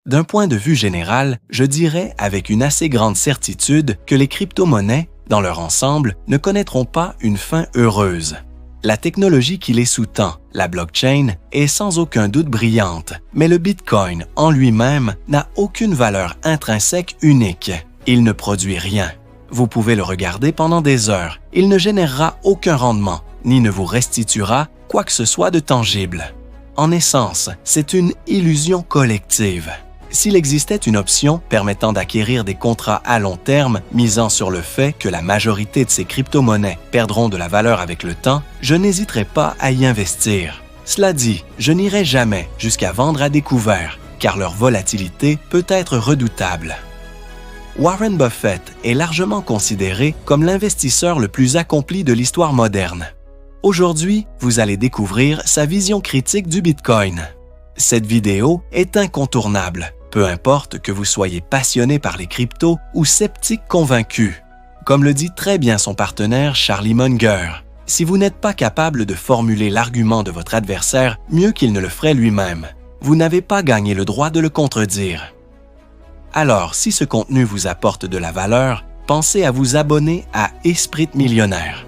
D'un point de vue général, je dirais avec une assez grande certitude que les crypto-monnaies, dans leur ensemble, ne connaîtront pas une fin heureuse. La technologie qui les sous-tend, la blockchain, est sans aucun doute brillante, mais le Bitcoin en lui-même n'a aucune valeur intrinsèque unique. Il ne produit rien. Vous pouvez le regarder pendant des heures. Il ne générera aucun rendement, ni ne vous restituera quoi que ce soit de tangible. En essence, c'est une illusion collective. S'il existait une option permettant d'acquérir des contrats à long terme misant sur le fait que la majorité de ces crypto-monnaies perdront de la valeur avec le temps, je n'hésiterais pas à y investir. Cela dit, je n'irai jamais jusqu'à vendre à découvert, car leur volatilité peut être redoutable. Warren Buffett est largement considéré comme l'investisseur le plus accompli de l'histoire moderne. Aujourd'hui, vous allez découvrir sa vision critique du Bitcoin. Cette vidéo est incontournable, peu importe que vous soyez passionné par les cryptos ou sceptique convaincu. Comme le dit très bien son partenaire Charlie Munger, si vous n'êtes pas capable de formuler l'argument de votre adversaire mieux qu'il ne le ferait lui-même, vous n'avez pas gagné le droit de le contredire. Alors, si ce contenu vous apporte de la valeur, pensez à vous abonner à Esprit Millionnaire.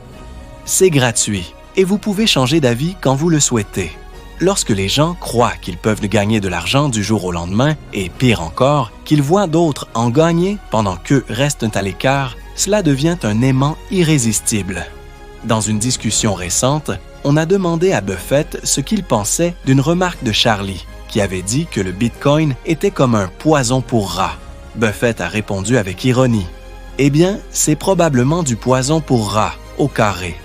C'est gratuit et vous pouvez changer d'avis quand vous le souhaitez. Lorsque les gens croient qu'ils peuvent gagner de l'argent du jour au lendemain, et pire encore, qu'ils voient d'autres en gagner pendant qu'eux restent à l'écart, cela devient un aimant irrésistible. Dans une discussion récente, on a demandé à Buffett ce qu'il pensait d'une remarque de Charlie, qui avait dit que le Bitcoin était comme un poison pour rats. Buffett a répondu avec ironie. « Eh bien, c'est probablement du poison pour rats, au carré. »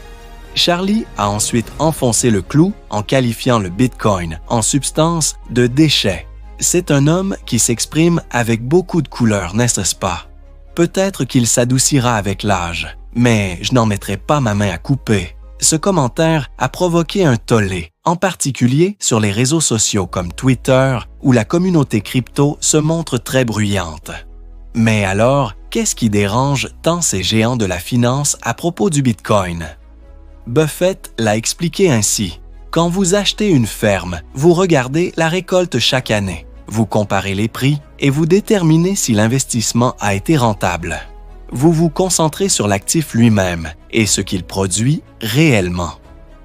Charlie a ensuite enfoncé le clou en qualifiant le Bitcoin en substance de déchet. C'est un homme qui s'exprime avec beaucoup de couleurs, n'est-ce pas? Peut-être qu'il s'adoucira avec l'âge, mais je n'en mettrai pas ma main à couper. Ce commentaire a provoqué un tollé, en particulier sur les réseaux sociaux comme Twitter, où la communauté crypto se montre très bruyante. Mais alors, qu'est-ce qui dérange tant ces géants de la finance à propos du Bitcoin? Buffett l'a expliqué ainsi. Quand vous achetez une ferme, vous regardez la récolte chaque année. Vous comparez les prix et vous déterminez si l'investissement a été rentable. Vous vous concentrez sur l'actif lui-même et ce qu'il produit réellement.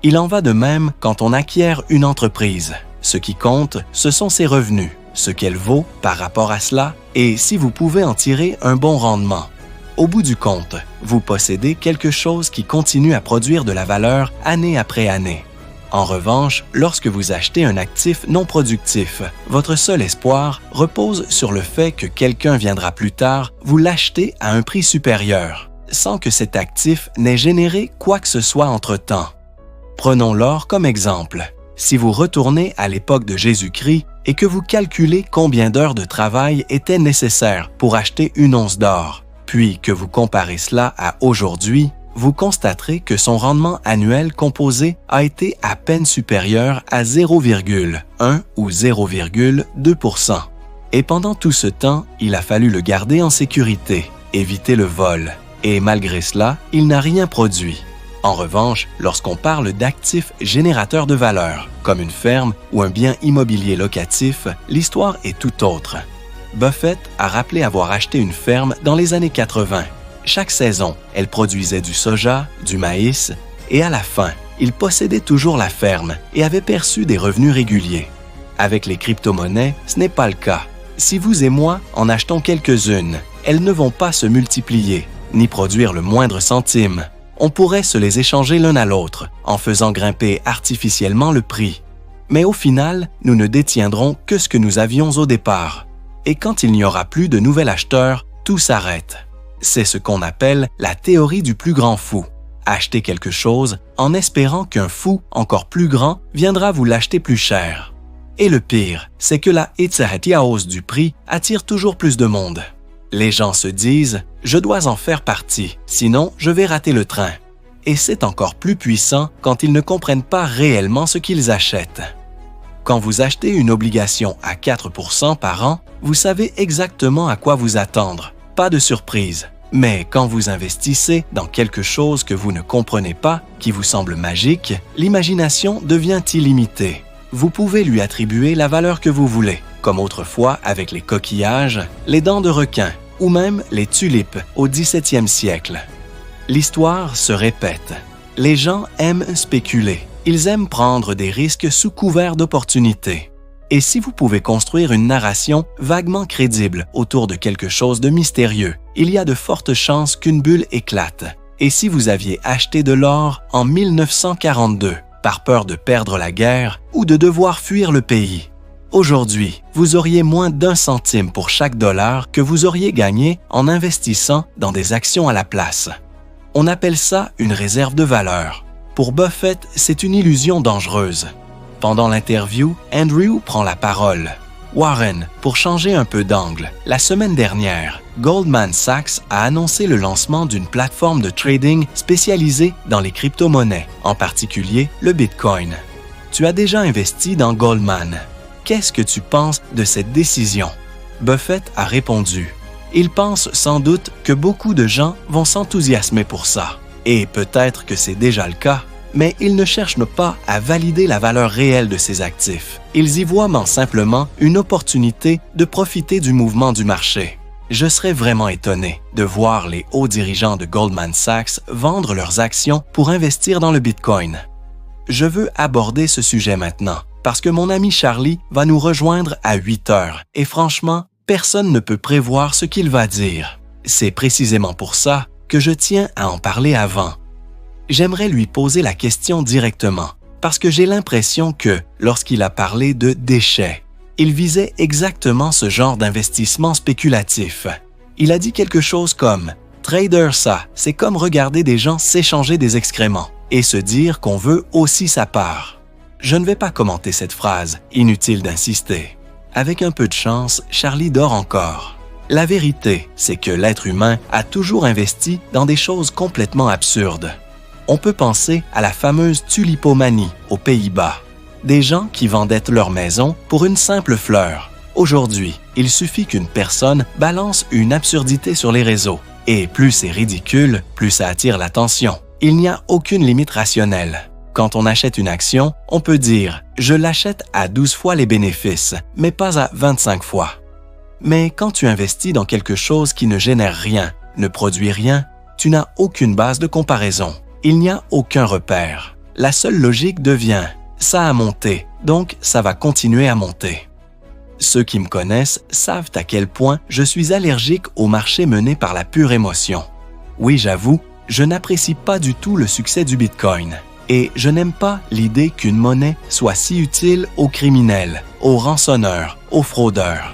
Il en va de même quand on acquiert une entreprise. Ce qui compte, ce sont ses revenus, ce qu'elle vaut par rapport à cela et si vous pouvez en tirer un bon rendement. Au bout du compte, vous possédez quelque chose qui continue à produire de la valeur année après année. En revanche, lorsque vous achetez un actif non productif, votre seul espoir repose sur le fait que quelqu'un viendra plus tard vous l'acheter à un prix supérieur, sans que cet actif n'ait généré quoi que ce soit entre-temps. Prenons l'or comme exemple. Si vous retournez à l'époque de Jésus-Christ et que vous calculez combien d'heures de travail étaient nécessaires pour acheter une once d'or, puis que vous comparez cela à aujourd'hui, vous constaterez que son rendement annuel composé a été à peine supérieur à 0,1 ou 0,2%. Et pendant tout ce temps, il a fallu le garder en sécurité, éviter le vol. Et malgré cela, il n'a rien produit. En revanche, lorsqu'on parle d'actifs générateurs de valeur, comme une ferme ou un bien immobilier locatif, l'histoire est tout autre. Buffett a rappelé avoir acheté une ferme dans les années 80. Chaque saison, elle produisait du soja, du maïs, et à la fin, il possédait toujours la ferme et avait perçu des revenus réguliers. Avec les crypto-monnaies, ce n'est pas le cas. Si vous et moi en achetons quelques-unes, elles ne vont pas se multiplier, ni produire le moindre centime. On pourrait se les échanger l'un à l'autre, en faisant grimper artificiellement le prix. Mais au final, nous ne détiendrons que ce que nous avions au départ. Et quand il n'y aura plus de nouvel acheteur, tout s'arrête. C'est ce qu'on appelle la théorie du plus grand fou. Acheter quelque chose en espérant qu'un fou encore plus grand viendra vous l'acheter plus cher. Et le pire, c'est que la hausse du prix attire toujours plus de monde. Les gens se disent « je dois en faire partie, sinon je vais rater le train ». Et c'est encore plus puissant quand ils ne comprennent pas réellement ce qu'ils achètent. Quand vous achetez une obligation à 4% par an, vous savez exactement à quoi vous attendre. Pas de surprise. Mais quand vous investissez dans quelque chose que vous ne comprenez pas, qui vous semble magique, l'imagination devient illimitée. Vous pouvez lui attribuer la valeur que vous voulez, comme autrefois avec les coquillages, les dents de requin ou même les tulipes au 17e siècle. L'histoire se répète. Les gens aiment spéculer. Ils aiment prendre des risques sous couvert d'opportunités. Et si vous pouvez construire une narration vaguement crédible autour de quelque chose de mystérieux, il y a de fortes chances qu'une bulle éclate. Et si vous aviez acheté de l'or en 1942, par peur de perdre la guerre ou de devoir fuir le pays, aujourd'hui, vous auriez moins d'1 centime pour chaque dollar que vous auriez gagné en investissant dans des actions à la place. On appelle ça une réserve de valeur. Pour Buffett, c'est une illusion dangereuse. Pendant l'interview, Andrew prend la parole. Warren, pour changer un peu d'angle, la semaine dernière, Goldman Sachs a annoncé le lancement d'une plateforme de trading spécialisée dans les crypto-monnaies, en particulier le Bitcoin. Tu as déjà investi dans Goldman. Qu'est-ce que tu penses de cette décision? Buffett a répondu. Il pense sans doute que beaucoup de gens vont s'enthousiasmer pour ça. Et peut-être que c'est déjà le cas. Mais ils ne cherchent pas à valider la valeur réelle de ces actifs. Ils y voient simplement une opportunité de profiter du mouvement du marché. Je serais vraiment étonné de voir les hauts dirigeants de Goldman Sachs vendre leurs actions pour investir dans le Bitcoin. Je veux aborder ce sujet maintenant parce que mon ami Charlie va nous rejoindre à 8 heures et franchement, personne ne peut prévoir ce qu'il va dire. C'est précisément pour ça que je tiens à en parler avant. J'aimerais lui poser la question directement, parce que j'ai l'impression que, lorsqu'il a parlé de déchets, il visait exactement ce genre d'investissement spéculatif. Il a dit quelque chose comme « Trader ça, c'est comme regarder des gens s'échanger des excréments et se dire qu'on veut aussi sa part ». Je ne vais pas commenter cette phrase, inutile d'insister. Avec un peu de chance, Charlie dort encore. La vérité, c'est que l'être humain a toujours investi dans des choses complètement absurdes. On peut penser à la fameuse tulipomanie aux Pays-Bas. Des gens qui vendaient leur maison pour une simple fleur. Aujourd'hui, il suffit qu'une personne balance une absurdité sur les réseaux. Et plus c'est ridicule, plus ça attire l'attention. Il n'y a aucune limite rationnelle. Quand on achète une action, on peut dire « je l'achète à 12 fois les bénéfices, mais pas à 25 fois ». Mais quand tu investis dans quelque chose qui ne génère rien, ne produit rien, tu n'as aucune base de comparaison. Il n'y a aucun repère. La seule logique devient « ça a monté, donc ça va continuer à monter ». Ceux qui me connaissent savent à quel point je suis allergique au marché mené par la pure émotion. Oui, j'avoue, je n'apprécie pas du tout le succès du Bitcoin. Et je n'aime pas l'idée qu'une monnaie soit si utile aux criminels, aux rançonneurs, aux fraudeurs.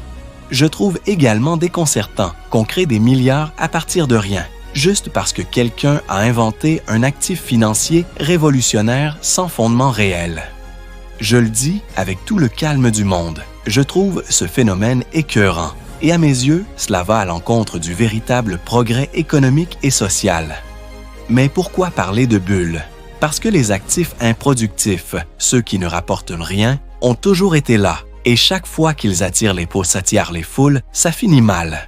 Je trouve également déconcertant qu'on crée des milliards à partir de rien, juste parce que quelqu'un a inventé un actif financier révolutionnaire sans fondement réel. Je le dis avec tout le calme du monde, je trouve ce phénomène écœurant, et à mes yeux, cela va à l'encontre du véritable progrès économique et social. Mais pourquoi parler de bulles? Parce que les actifs improductifs, ceux qui ne rapportent rien, ont toujours été là, et chaque fois qu'ils attirent les possatières les foules, ça finit mal.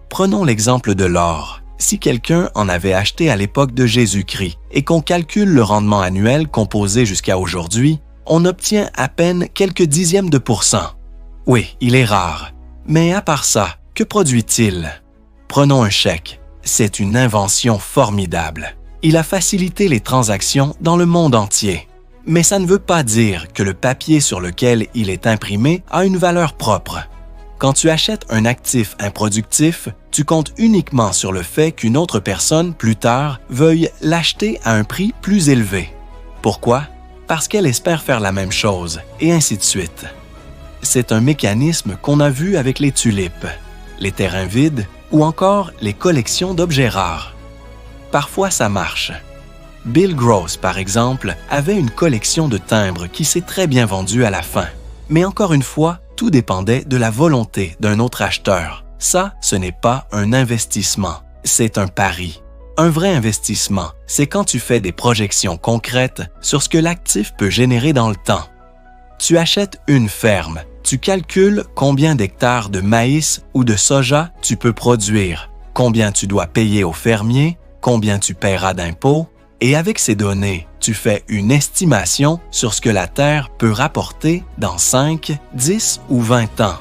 Prenons l'exemple de l'or. Si quelqu'un en avait acheté à l'époque de Jésus-Christ et qu'on calcule le rendement annuel composé jusqu'à aujourd'hui, on obtient à peine quelques dixièmes de %. Oui, il est rare. Mais à part ça, que produit-il? Prenons un chèque. C'est une invention formidable. Il a facilité les transactions dans le monde entier. Mais ça ne veut pas dire que le papier sur lequel il est imprimé a une valeur propre. Quand tu achètes un actif improductif, tu comptes uniquement sur le fait qu'une autre personne, plus tard, veuille l'acheter à un prix plus élevé. Pourquoi? Parce qu'elle espère faire la même chose, et ainsi de suite. C'est un mécanisme qu'on a vu avec les tulipes, les terrains vides ou encore les collections d'objets rares. Parfois, ça marche. Bill Gross, par exemple, avait une collection de timbres qui s'est très bien vendue à la fin. Mais encore une fois, tout dépendait de la volonté d'un autre acheteur. Ça, ce n'est pas un investissement, c'est un pari. Un vrai investissement, c'est quand tu fais des projections concrètes sur ce que l'actif peut générer dans le temps. Tu achètes une ferme, tu calcules combien d'hectares de maïs ou de soja tu peux produire, combien tu dois payer aux fermiers, combien tu paieras d'impôts, Et avec ces données, tu fais une estimation sur ce que la Terre peut rapporter dans 5, 10 ou 20 ans.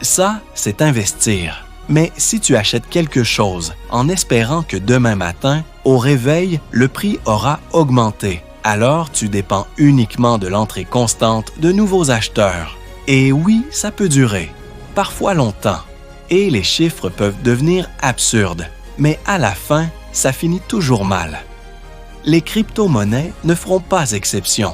Ça, c'est investir. Mais si tu achètes quelque chose en espérant que demain matin, au réveil, le prix aura augmenté, alors tu dépends uniquement de l'entrée constante de nouveaux acheteurs. Et oui, ça peut durer, parfois longtemps. Et les chiffres peuvent devenir absurdes, mais à la fin, ça finit toujours mal. Les crypto-monnaies ne feront pas exception.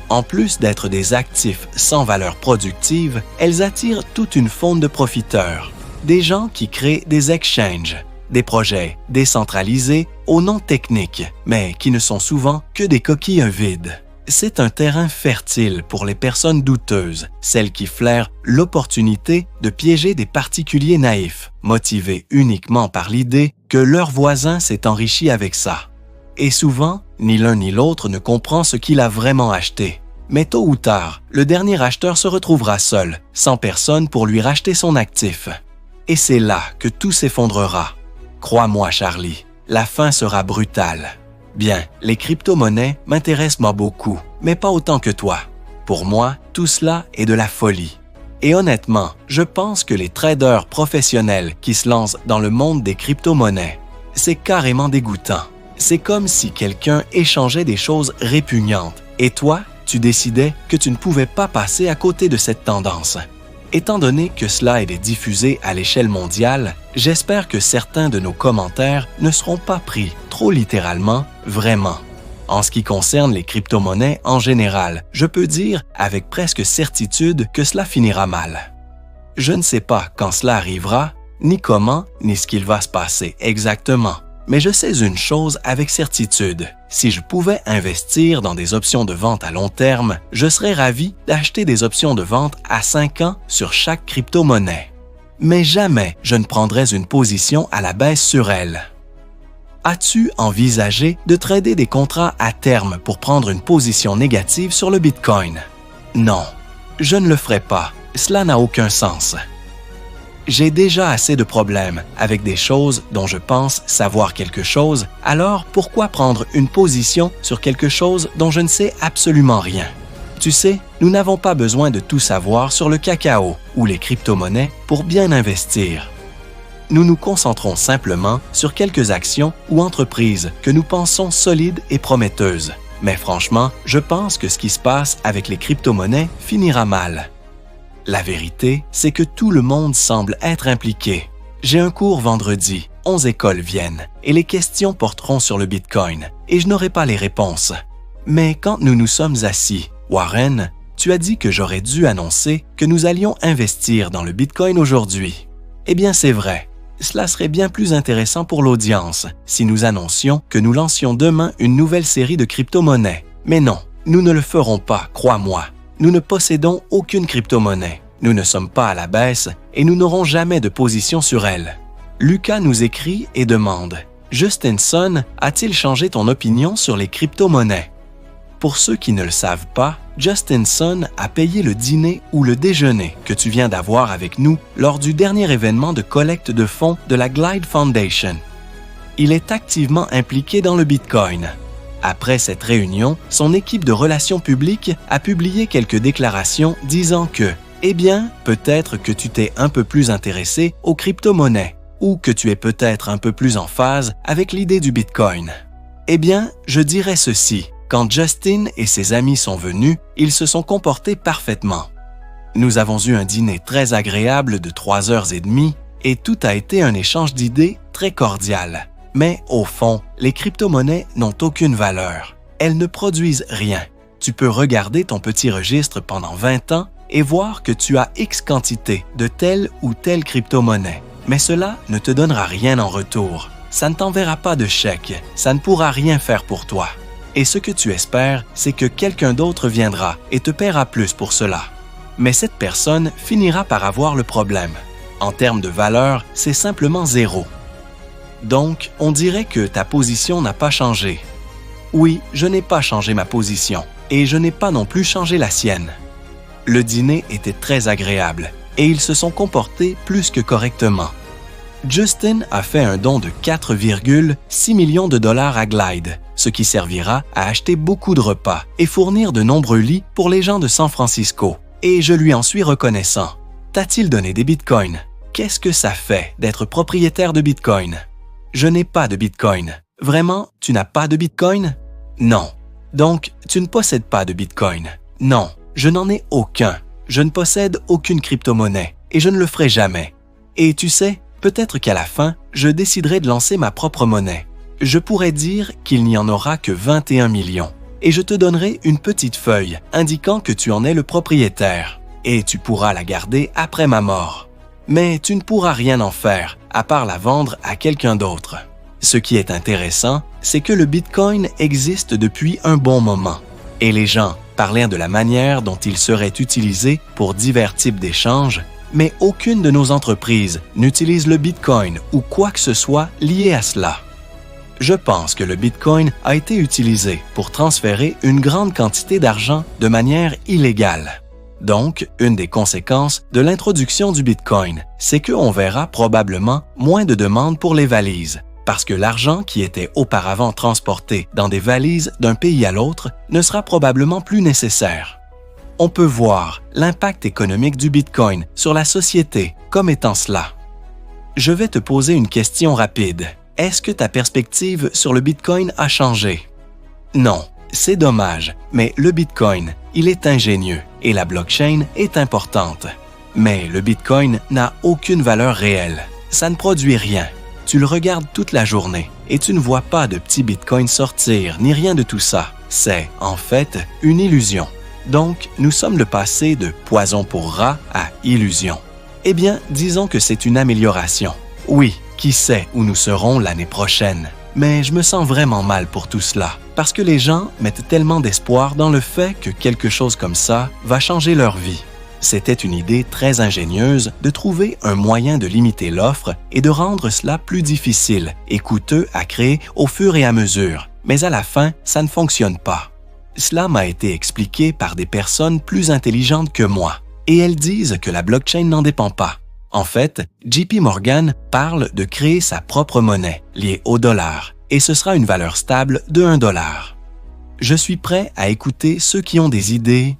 En plus d'être des actifs sans valeur productive, elles attirent toute une faune de profiteurs. Des gens qui créent des exchanges, des projets décentralisés aux noms techniques, mais qui ne sont souvent que des coquilles vides. C'est un terrain fertile pour les personnes douteuses, celles qui flairent l'opportunité de piéger des particuliers naïfs, motivés uniquement par l'idée que leur voisin s'est enrichi avec ça. Et souvent, ni l'un ni l'autre ne comprend ce qu'il a vraiment acheté. Mais tôt ou tard, le dernier acheteur se retrouvera seul, sans personne pour lui racheter son actif. Et c'est là que tout s'effondrera. Crois-moi, Charlie, la fin sera brutale. Bien, les crypto-monnaies m'intéressent moi beaucoup, mais pas autant que toi. Pour moi, tout cela est de la folie. Et honnêtement, je pense que les traders professionnels qui se lancent dans le monde des crypto-monnaies, c'est carrément dégoûtant. C'est comme si quelqu'un échangeait des choses répugnantes et toi, tu décidais que tu ne pouvais pas passer à côté de cette tendance. Étant donné que cela est diffusé à l'échelle mondiale, j'espère que certains de nos commentaires ne seront pas pris trop littéralement, vraiment. En ce qui concerne les crypto-monnaies en général, je peux dire avec presque certitude que cela finira mal. Je ne sais pas quand cela arrivera, ni comment, ni ce qu'il va se passer exactement. Mais je sais une chose avec certitude. Si je pouvais investir dans des options de vente à long terme, je serais ravi d'acheter des options de vente à 5 ans sur chaque crypto-monnaie. Mais jamais je ne prendrais une position à la baisse sur elle. As-tu envisagé de trader des contrats à terme pour prendre une position négative sur le Bitcoin? Non, je ne le ferai pas. Cela n'a aucun sens. J'ai déjà assez de problèmes avec des choses dont je pense savoir quelque chose, alors pourquoi prendre une position sur quelque chose dont je ne sais absolument rien? Tu sais, nous n'avons pas besoin de tout savoir sur le cacao ou les crypto-monnaies pour bien investir. Nous nous concentrons simplement sur quelques actions ou entreprises que nous pensons solides et prometteuses. Mais franchement, je pense que ce qui se passe avec les crypto-monnaies finira mal. La vérité, c'est que tout le monde semble être impliqué. J'ai un cours vendredi, 11 écoles viennent, et les questions porteront sur le Bitcoin, et je n'aurai pas les réponses. Mais quand nous nous sommes assis, Warren, tu as dit que j'aurais dû annoncer que nous allions investir dans le Bitcoin aujourd'hui. Eh bien, c'est vrai. Cela serait bien plus intéressant pour l'audience si nous annoncions que nous lancions demain une nouvelle série de crypto-monnaies. Mais non, nous ne le ferons pas, crois-moi. Nous ne possédons aucune crypto-monnaie. Nous ne sommes pas à la baisse et nous n'aurons jamais de position sur elle. Lucas nous écrit et demande « Justin Sun a-t-il changé ton opinion sur les crypto-monnaies? » Pour ceux qui ne le savent pas, Justin Sun a payé le dîner ou le déjeuner que tu viens d'avoir avec nous lors du dernier événement de collecte de fonds de la Glide Foundation. Il est activement impliqué dans le Bitcoin. Après cette réunion, son équipe de relations publiques a publié quelques déclarations disant que, eh bien, peut-être que tu t'es un peu plus intéressé aux crypto-monnaies ou que tu es peut-être un peu plus en phase avec l'idée du Bitcoin. Eh bien, je dirais ceci. Quand Justin et ses amis sont venus, ils se sont comportés parfaitement. Nous avons eu un dîner très agréable de 3h30 et tout a été un échange d'idées très cordial. Mais au fond, les crypto-monnaies n'ont aucune valeur. Elles ne produisent rien. Tu peux regarder ton petit registre pendant 20 ans et voir que tu as X quantité de telle ou telle crypto-monnaie. Mais cela ne te donnera rien en retour. Ça ne t'enverra pas de chèque. Ça ne pourra rien faire pour toi. Et ce que tu espères, c'est que quelqu'un d'autre viendra et te paiera plus pour cela. Mais cette personne finira par avoir le problème. En termes de valeur, c'est simplement zéro. Donc, on dirait que ta position n'a pas changé. Oui, je n'ai pas changé ma position et je n'ai pas non plus changé la sienne. Le dîner était très agréable et ils se sont comportés plus que correctement. Justin a fait un don de 4,6 millions de dollars à Glide, ce qui servira à acheter beaucoup de repas et fournir de nombreux lits pour les gens de San Francisco. Et je lui en suis reconnaissant. T'a-t-il donné des bitcoins? Qu'est-ce que ça fait d'être propriétaire de bitcoin? Je n'ai pas de bitcoin. Vraiment, tu n'as pas de bitcoin? Non. Donc, tu ne possèdes pas de bitcoin? Non, je n'en ai aucun. Je ne possède aucune crypto-monnaie et je ne le ferai jamais. Et tu sais, peut-être qu'à la fin, je déciderai de lancer ma propre monnaie. Je pourrais dire qu'il n'y en aura que 21 millions. Et je te donnerai une petite feuille indiquant que tu en es le propriétaire. Et tu pourras la garder après ma mort. Mais tu ne pourras rien en faire, à part la vendre à quelqu'un d'autre. Ce qui est intéressant, c'est que le Bitcoin existe depuis un bon moment. Et les gens parlaient de la manière dont il serait utilisé pour divers types d'échanges, mais aucune de nos entreprises n'utilise le Bitcoin ou quoi que ce soit lié à cela. Je pense que le Bitcoin a été utilisé pour transférer une grande quantité d'argent de manière illégale. Donc, une des conséquences de l'introduction du Bitcoin, c'est qu'on verra probablement moins de demandes pour les valises, parce que l'argent qui était auparavant transporté dans des valises d'un pays à l'autre ne sera probablement plus nécessaire. On peut voir l'impact économique du Bitcoin sur la société comme étant cela. Je vais te poser une question rapide. Est-ce que ta perspective sur le Bitcoin a changé? Non, c'est dommage, mais le Bitcoin, il est ingénieux et la blockchain est importante. Mais le Bitcoin n'a aucune valeur réelle. Ça ne produit rien. Tu le regardes toute la journée et tu ne vois pas de petits Bitcoins sortir ni rien de tout ça. C'est, en fait, une illusion. Donc, nous sommes le passé de poison pour rat à illusion. Eh bien, disons que c'est une amélioration. Oui, qui sait où nous serons l'année prochaine. Mais je me sens vraiment mal pour tout cela, parce que les gens mettent tellement d'espoir dans le fait que quelque chose comme ça va changer leur vie. C'était une idée très ingénieuse de trouver un moyen de limiter l'offre et de rendre cela plus difficile et coûteux à créer au fur et à mesure. Mais à la fin, ça ne fonctionne pas. Cela m'a été expliqué par des personnes plus intelligentes que moi, et elles disent que la blockchain n'en dépend pas. En fait, JP Morgan parle de créer sa propre monnaie liée au dollar, et ce sera une valeur stable de $1. Je suis prêt à écouter ceux qui ont des idées